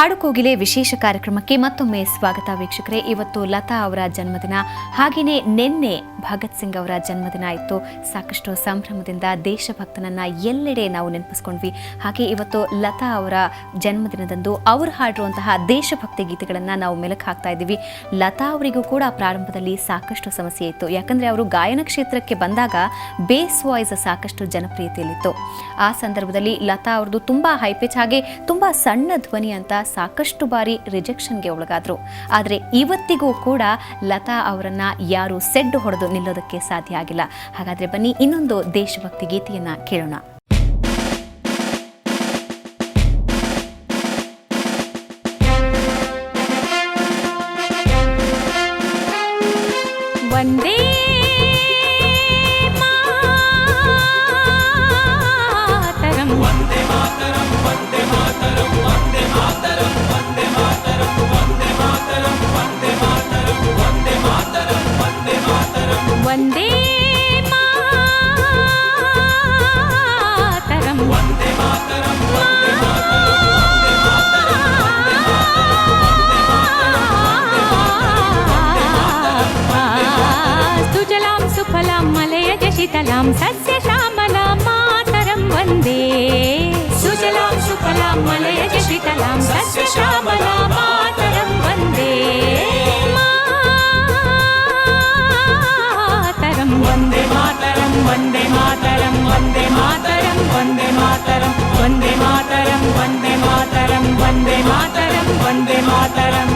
ಹಾಡು ಕೋಗಿಲೆ ವಿಶೇಷ ಕಾರ್ಯಕ್ರಮಕ್ಕೆ ಮತ್ತೊಮ್ಮೆ ಸ್ವಾಗತ ವೀಕ್ಷಕರೇ. ಇವತ್ತು ಲತಾ ಅವರ ಜನ್ಮದಿನ, ಹಾಗೆಯೇ ನಿನ್ನೆ ಭಗತ್ ಸಿಂಗ್ ಅವರ ಜನ್ಮದಿನ ಇತ್ತು. ಸಾಕಷ್ಟು ಸಂಭ್ರಮದಿಂದ ದೇಶಭಕ್ತನನ್ನ ಎಲ್ಲೆಡೆ ನಾವು ನೆನಪಿಸ್ಕೊಂಡ್ವಿ. ಹಾಗೆ ಇವತ್ತು ಲತಾ ಅವರ ಜನ್ಮದಿನದಂದು ಅವರು ಹಾಡಿರುವಂತಹ ದೇಶಭಕ್ತಿ ಗೀತೆಗಳನ್ನು ನಾವು ಮೆಲುಕು ಹಾಕ್ತಾ ಇದ್ದೀವಿ. ಲತಾ ಅವರಿಗೂ ಕೂಡ ಪ್ರಾರಂಭದಲ್ಲಿ ಸಾಕಷ್ಟು ಸಮಸ್ಯೆ ಇತ್ತು. ಯಾಕಂದರೆ ಅವರು ಗಾಯನ ಕ್ಷೇತ್ರಕ್ಕೆ ಬಂದಾಗ ಬೇಸ್ ವಾಯ್ಸ್ ಸಾಕಷ್ಟು ಜನಪ್ರಿಯತೆಯಲ್ಲಿತ್ತು. ಆ ಸಂದರ್ಭದಲ್ಲಿ ಲತಾ ಅವ್ರದ್ದು ತುಂಬಾ ಹೈಪಿಚ್ ಹಾಗೆ ತುಂಬಾ ಸಣ್ಣ ಧ್ವನಿ ಅಂತ ಸಾಕಷ್ಟು ಬಾರಿ ರಿಜೆಕ್ಷನ್ಗೆ ಒಳಗಾದ್ರು. ಆದರೆ ಇವತ್ತಿಗೂ ಕೂಡ ಲತಾ ಅವರನ್ನ ಯಾರು ಸೆಡ್ಡು ಹೊಡೆದು ನಿಲ್ಲೋದಕ್ಕೆ ಸಾಧ್ಯ ಆಗಿಲ್ಲ. ಹಾಗಾದ್ರೆ ಬನ್ನಿ ಇನ್ನೊಂದು ದೇಶಭಕ್ತಿ ಗೀತೆಯನ್ನ ಕೇಳೋಣ. ವಂದೇ ಮಾತರಂ ವಂದೇ ಮಾತರಂ ವಂದೇ ಮಾತರಂ ವಂದೇ ಮಾತರಂ ವಂದೇ ಮಾತರಂ ವಂದೇ ಮಾತರಂ ವಂದೇ ಮಾತರಂ ವಂದೇ ಮಾತರಂ ವಂದೇ ಮಾತರಂ ವಂದೇ ಮಾತರಂ ವಂದೇ ಮಾತರಂ ವಂದೇ ಮಾತರಂ ಸುಜಲಾಂ ಸುಫಲಾಂ ಮಲಯಜ ಶೀತಲಾಂ ಸಸ್ಯ ಶ್ಯಾಮಲಾಂ ಮಾತರಂ ವಂದೇ ಸುಜಲಾಂ ಸುಫಲಾಂ ಮಲಯಜ ಶೀತಲಾಂ ಸಸ್ಯ ಶ್ಯಾಮಲಾಂ ಮಾತರಂ ವಂದೇ ಮಾತರಂ ವಂದೇ ಮಾತರಂ ವಂದೇ ಮಾತರಂ ವಂದೇ ಮಾತರಂ ವಂದೇ ಮಾತರಂ ವಂದೇ ಮಾತರಂ ವಂದೇ ಮಾತರಂ ವಂದೇ ಮಾತರಂ ವಂದೇ ಮಾತರಂ.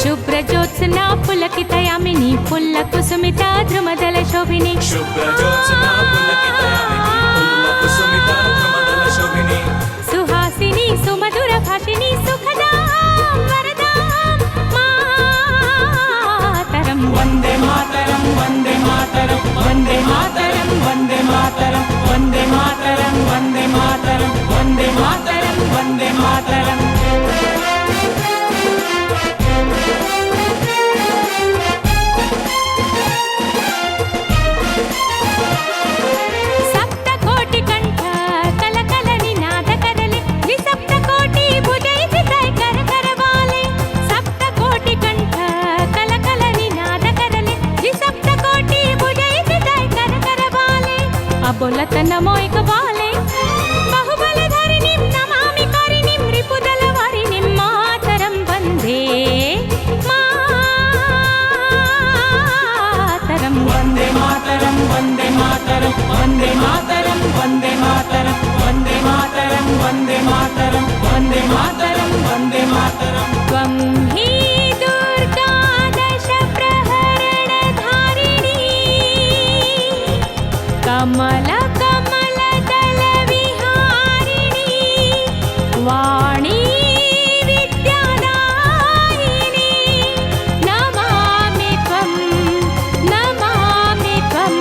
ಶುಭ್ರಜ್ಯೋತ್ಸ್ನಾ ಪುಲಕಿತಯಾಮಿನಿ ಪುಲ್ಲಕುಸುಮಿತಾ ಧ್ರುಮದಲ ಶೋಭಿನಿ ಶುಭ್ರಜ್ಯೋತ್ಸ್ನಾ ಪುಲಕಿತಯಾಮಿನಿ ಪುಲ್ಲಕುಸುಮಿತಾ ಧ್ರುಮದಲ ಶೋಭಿನಿ ಸುಹಾಸಿನಿ ಸುಮಧುರ ಭಾಷಿನಿ ಸುಖದಾಂ ವರದಾಂ ಮಾತರಂ ವಂದೇ ಮಾತರಂ ವಂದೇ ಮಾತರಂ ವಂದೇ ಮಾತರಂ ವಂದೇ ಮಾತರಂ ವಂದೇ ಮಾತರಂ ವಂದೇ ಮಾತರಂ ವಂದೇ ಮಾತರಂ ವಂದೇ ಮಾತರಂ. बोलतन मोइक बाले बहुबलधरिणीं नमामि करिणीं रिपुदलवारिणीं मातरं वन्दे मातरं वन्दे मातरं वन्दे मातरं वन्दे मातरं वन्दे मातरं वन्दे मातरं वन्दे मातरं वन्दे मातरं वन्दे मातरं. त्वं हि दुर्गा दश प्रहरणधारिणी कमल वाणी विद्यादायिनी नमामि त्वं नमामि त्वं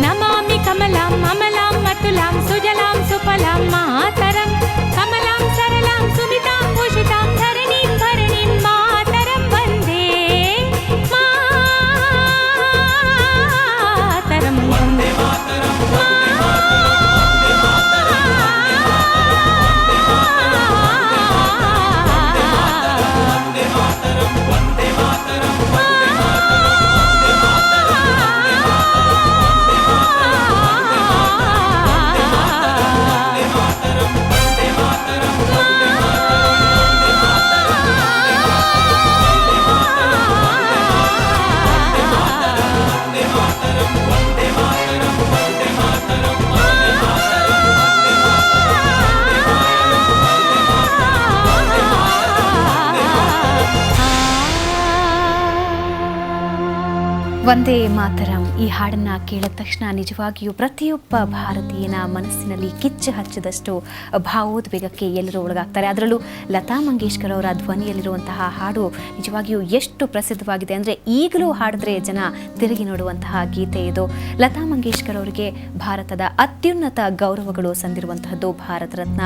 नमामि कमलां अमलां अतुलां सुजलां सुफलां मातरं कमलां सरलां सुमितां भूषितां धरणीं भरणीं मातरं वन्दे मातरं वन्दे मातरं ವಂದೇ ಮಾತರಂ ಈ ಹಾಡನ್ನು ಕೇಳಿದ ತಕ್ಷಣ ನಿಜವಾಗಿಯೂ ಪ್ರತಿಯೊಬ್ಬ ಭಾರತೀಯನ ಮನಸ್ಸಿನಲ್ಲಿ ಕಿಚ್ಚು ಹಚ್ಚಿದಷ್ಟು ಭಾವೋದ್ವೇಗಕ್ಕೆ ಎಲ್ಲರೂ ಒಳಗಾಗ್ತಾರೆ. ಅದರಲ್ಲೂ ಲತಾ ಮಂಗೇಶ್ಕರ್ ಅವರ ಧ್ವನಿಯಲ್ಲಿರುವಂತಹ ಹಾಡು ನಿಜವಾಗಿಯೂ ಎಷ್ಟು ಪ್ರಸಿದ್ಧವಾಗಿದೆ ಅಂದರೆ ಈಗಲೂ ಹಾಡಿದ್ರೆ ಜನ ತಿರುಗಿ ನೋಡುವಂತಹ ಗೀತೆ ಇದು. ಲತಾ ಮಂಗೇಶ್ಕರ್ ಅವರಿಗೆ ಭಾರತದ ಅತ್ಯುನ್ನತ ಗೌರವಗಳು ಸಂದಿರುವಂತಹದ್ದು ಭಾರತ ರತ್ನ,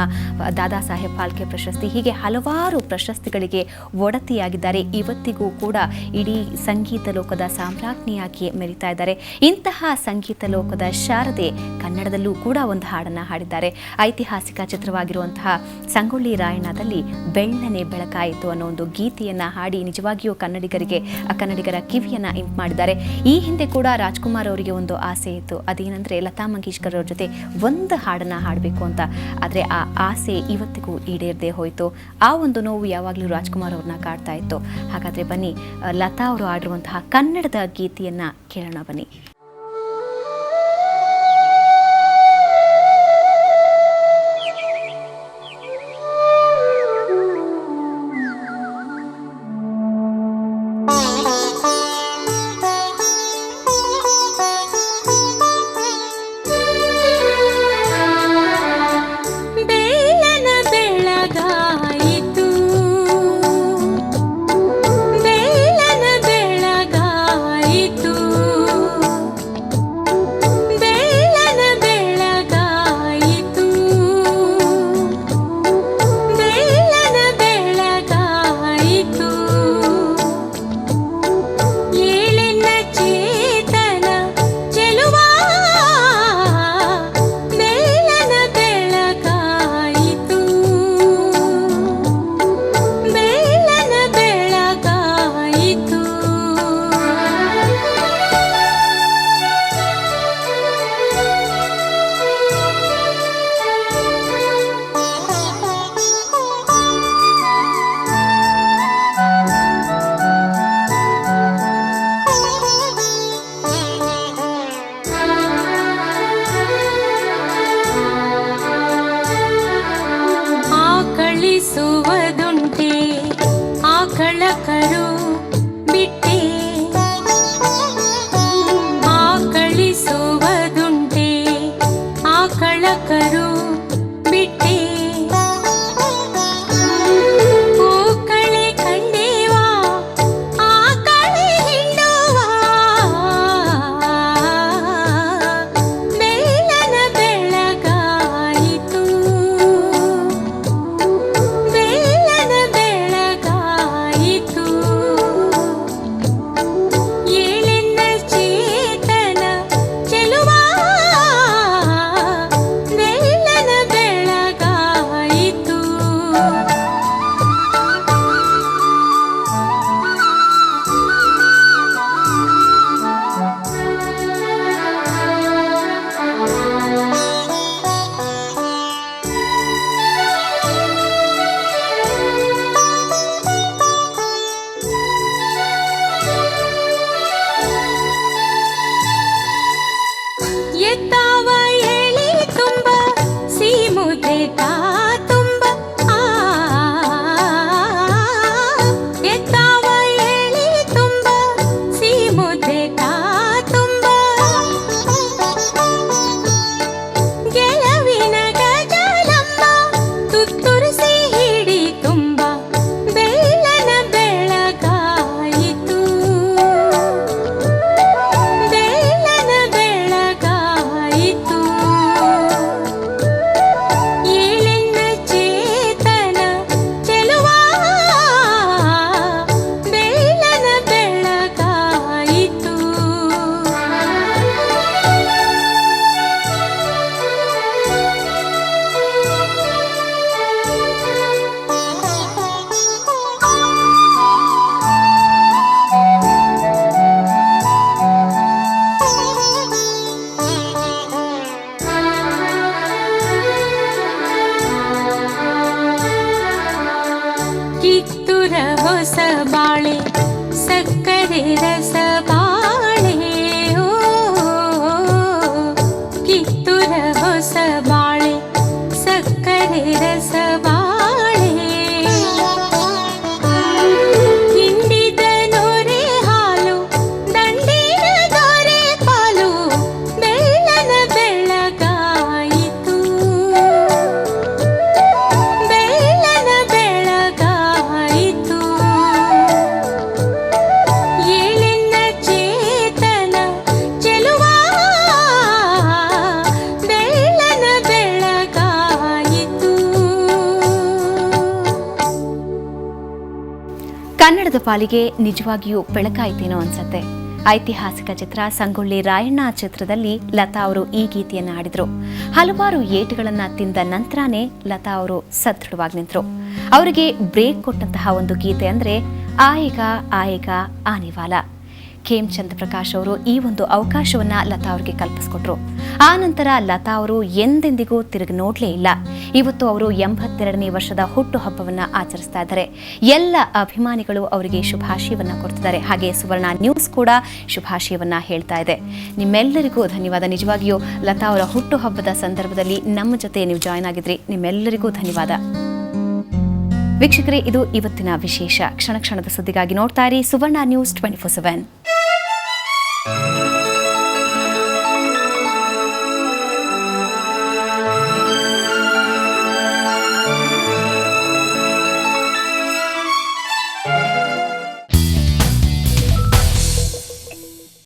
ದಾದಾ ಸಾಹೇಬ್ ಫಾಲ್ಕೆ ಪ್ರಶಸ್ತಿ, ಹೀಗೆ ಹಲವಾರು ಪ್ರಶಸ್ತಿಗಳಿಗೆ ಒಡತಿಯಾಗಿದ್ದಾರೆ. ಇವತ್ತಿಗೂ ಕೂಡ ಇಡೀ ಸಂಗೀತ ಲೋಕದ ಸಾಮ್ರಾಜ್ಞಿಯಾಗಿ ಮೆರಿತಾ ಇದ್ದಾರೆ. ಇಂತಹ ಸಂಗೀತ ಲೋಕದ ಶಾರದೆ ಕನ್ನಡದಲ್ಲೂ ಕೂಡ ಒಂದು ಹಾಡನ್ನು ಹಾಡಿದ್ದಾರೆ. ಐತಿಹಾಸಿಕ ಚಿತ್ರವಾಗಿರುವಂತಹ ಸಂಗೊಳ್ಳಿ ರಾಯಣ್ಣದಲ್ಲಿ ಬೆಳ್ಳನೆ ಬೆಳಕಾಯಿತು ಅನ್ನೋ ಒಂದು ಗೀತೆಯನ್ನು ಹಾಡಿ ನಿಜವಾಗಿಯೂ ಕನ್ನಡಿಗರ ಕಿವಿಯನ್ನು ಇಂಪು ಮಾಡಿದ್ದಾರೆ. ಈ ಹಿಂದೆ ಕೂಡ ರಾಜ್ಕುಮಾರ್ ಅವರಿಗೆ ಒಂದು ಆಸೆ ಇತ್ತು, ಅದೇನೆಂದರೆ ಲತಾ ಮಂಗೇಶ್ಕರ್ ಅವ್ರ ಜೊತೆ ಒಂದು ಹಾಡನ್ನು ಹಾಡಬೇಕು ಅಂತ. ಆದರೆ ಆ ಆಸೆ ಇವತ್ತಿಗೂ ಈಡೇರದೆ ಹೋಯಿತು. ಆ ಒಂದು ನೋವು ಯಾವಾಗಲೂ ರಾಜ್ಕುಮಾರ್ ಅವ್ರನ್ನ ಕಾಡ್ತಾ ಇತ್ತು. ಹಾಗಾದರೆ ಬನ್ನಿ ಲತಾ ಅವರು ಆಡಿರುವಂತಹ ಕನ್ನಡದ ಗೀತೆಯನ್ನು ಕೇಳೋಣ ಬನ್ನಿ. ಹಿಂಡಿದ ನೊರೆ ಹಾಲು ದಂಡಿನ ದೊರೆ ಪಾಲು ಕನ್ನಡದ ಪಾಲಿಗೆ ನಿಜವಾಗಿಯೂ ಬೆಳಕಾಯ್ತೇನೋ ಅನ್ಸತ್ತೆ. ಐತಿಹಾಸಿಕ ಚಿತ್ರ ಸಂಗೊಳ್ಳಿ ರಾಯಣ್ಣ ಚಿತ್ರದಲ್ಲಿ ಲತಾ ಅವರು ಈ ಗೀತೆಯನ್ನು ಹಾಡಿದ್ರು. ಹಲವಾರು ಏಟುಗಳನ್ನ ತಿಂದ ನಂತರನೇ ಲತಾ ಅವರು ಸದೃಢವಾಗಿ ನಿಂತರು. ಅವರಿಗೆ ಬ್ರೇಕ್ ಕೊಟ್ಟಂತಹ ಒಂದು ಗೀತೆ ಅಂದ್ರೆ ಆಯೇಗಾ ಆಯೇಗಾ ಆನೆವಾಲ. ಖೇಮಚಂದ್ ಪ್ರಕಾಶ್ ಅವರು ಈ ಒಂದು ಅವಕಾಶವನ್ನ ಲತಾ ಅವರಿಗೆ ಕಲ್ಪಿಸಿಕೊಟ್ರು. ಆ ನಂತರ ಲತಾ ಅವರು ಎಂದೆಂದಿಗೂ ತಿರುಗಿ ನೋಡ್ಲೇ ಇಲ್ಲ. ಇವತ್ತು ಅವರು 82ನೇ ವರ್ಷದ ಹುಟ್ಟುಹಬ್ಬವನ್ನ ಆಚರಿಸ್ತಾ ಇದ್ದಾರೆ. ಎಲ್ಲ ಅಭಿಮಾನಿಗಳು ಅವರಿಗೆ ಶುಭಾಶಯವನ್ನ ಕೊಡ್ತಿದ್ದಾರೆ. ಹಾಗೆ ಸುವರ್ಣ ನ್ಯೂಸ್ ಕೂಡ ಶುಭಾಶಯವನ್ನ ಹೇಳ್ತಾ ಇದೆ. ನಿಮ್ಮೆಲ್ಲರಿಗೂ ಧನ್ಯವಾದ. ನಿಜವಾಗಿಯೂ ಲತಾ ಅವರ ಹುಟ್ಟುಹಬ್ಬದ ಸಂದರ್ಭದಲ್ಲಿ ನಮ್ಮ ಜೊತೆ ನೀವು ಜಾಯ್ನ್ ಆಗಿದ್ರಿ. ನಿಮ್ಮೆಲ್ಲರಿಗೂ ಧನ್ಯವಾದ. ವೀಕ್ಷಕರೇ, ಇದು ಇವತ್ತಿನ ವಿಶೇಷ. ಕ್ಷಣ ಕ್ಷಣದ ಸುದ್ದಿಗಾಗಿ ನೋಡ್ತಾ ಇರಿ ಸುವರ್ಣ ನ್ಯೂಸ್ 24/7.